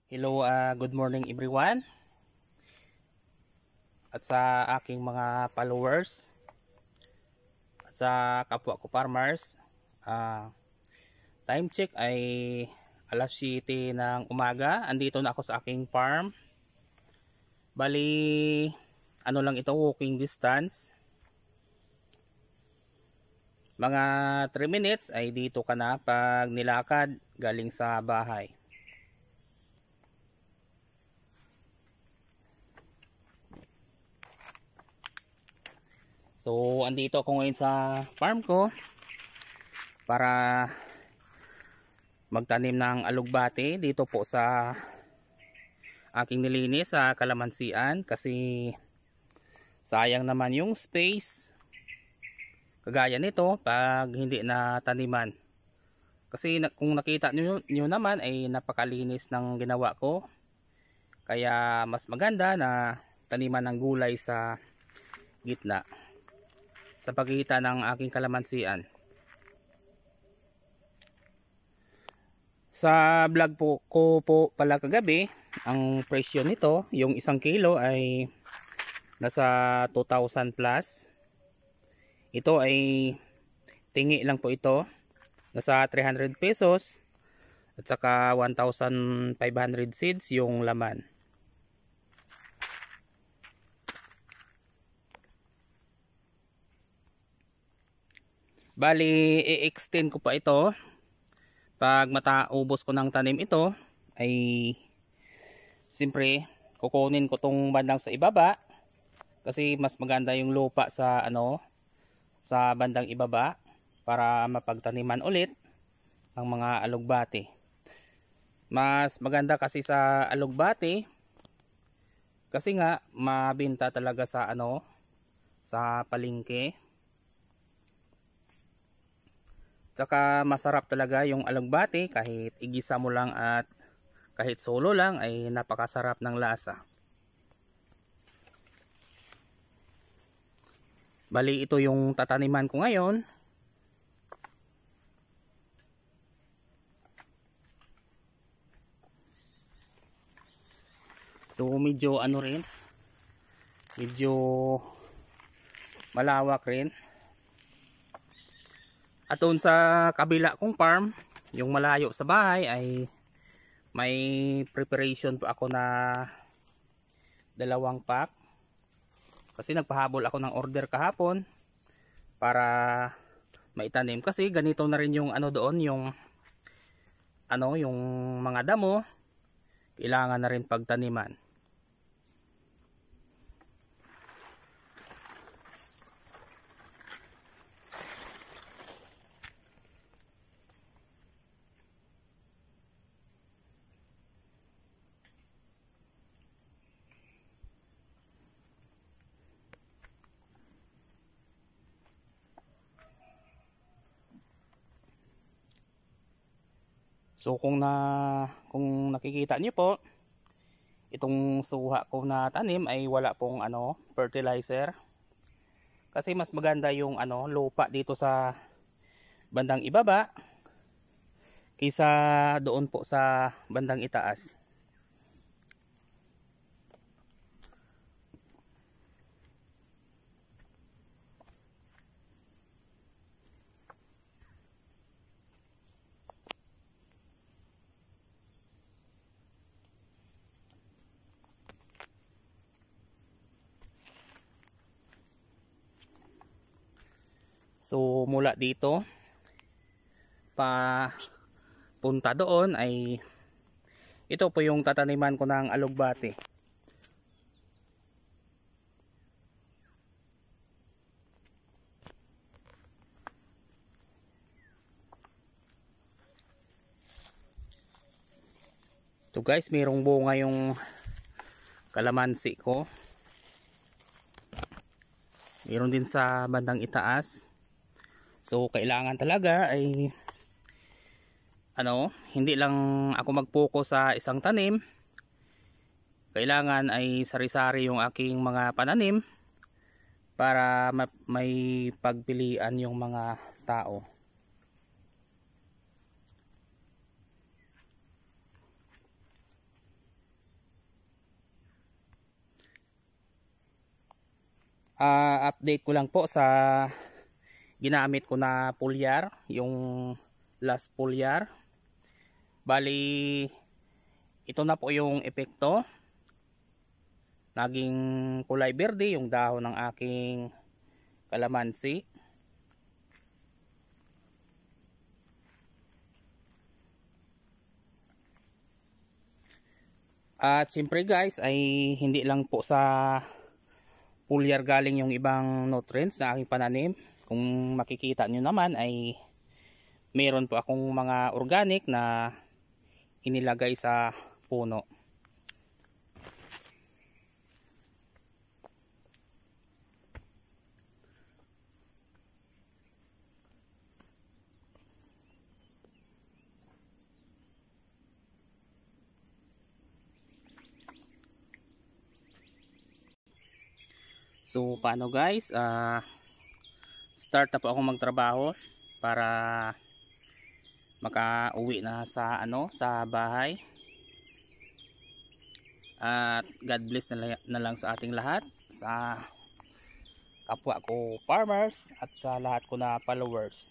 Hello, good morning everyone. At sa aking mga followers at sa kapwa ko farmers, time check ay alas 7 ng umaga. Andito na ako sa aking farm. Bali, ano lang ito, walking distance. Mga 3 minutes ay dito ka na pag nilakad galing sa bahay. So, andito ako ngayon sa farm ko para magtanim ng alugbate dito po sa aking nilinis sa kalamansian kasi sayang naman yung space kagaya nito pag hindi na taniman. Kasi kung nakita nyo naman ay napakalinis ng ginawa ko, kaya mas maganda na taniman ng gulay sa gitna sa pagitan ng aking kalamansian. Sa vlog ko po pala kagabi, ang presyo nito, yung 1 kilo ay nasa 2,000 plus. Ito ay tingi lang po ito, nasa 300 pesos at saka 1,500 seeds yung laman. Bali, i-extend ko pa ito. Pag mataubos ko ng tanim ito, ay siyempre kukunin ko tong bandang sa ibaba kasi mas maganda yung lupa sa sa bandang ibaba para mapagtaniman ulit ang mga alugbate. Mas maganda kasi sa alugbate kasi nga mabenta talaga sa sa palengke. Tsaka masarap talaga yung alugbate, kahit igisa mo lang at kahit solo lang ay napakasarap ng lasa. Bali, ito yung tataniman ko ngayon. So medyo medyo malawak rin. At doon sa kabila kong farm, yung malayo sa bahay, ay may preparation pa ako na 2 pack. Kasi nagpahabol ako ng order kahapon para maitanim. Kasi ganito na rin yung doon, yung yung mga damo, kailangan na rin pagtaniman. So kung nakikita niyo po, itong suha ko na tanim ay wala pong fertilizer. Kasi mas maganda yung lupa dito sa bandang ibaba kaysa doon po sa bandang itaas. So mula dito pa punta doon ay ito po yung tataniman ko ng alugbate. So guys, mayroong bunga yung kalamansi ko. Mayroon din sa bandang itaas. So kailangan talaga ay hindi lang ako mag-focus sa isang tanim. Kailangan ay sari-sari yung aking mga pananim para may pagpilian yung mga tao. Update ko lang po sa ginamit ko na foliar, yung last foliar. Bali ito na po yung epekto. Naging kulay berde yung dahon ng aking kalamansi. At siyempre guys, ay hindi lang po sa foliar galing yung ibang nutrients na aking pananim. Kung makikita nyo naman ay meron po akong mga organic na inilagay sa puno. So paano guys, start na po ako magtrabaho para makauwi na sa sa bahay. At God bless na lang sa ating lahat, sa kapwa ko farmers at sa lahat ko na followers.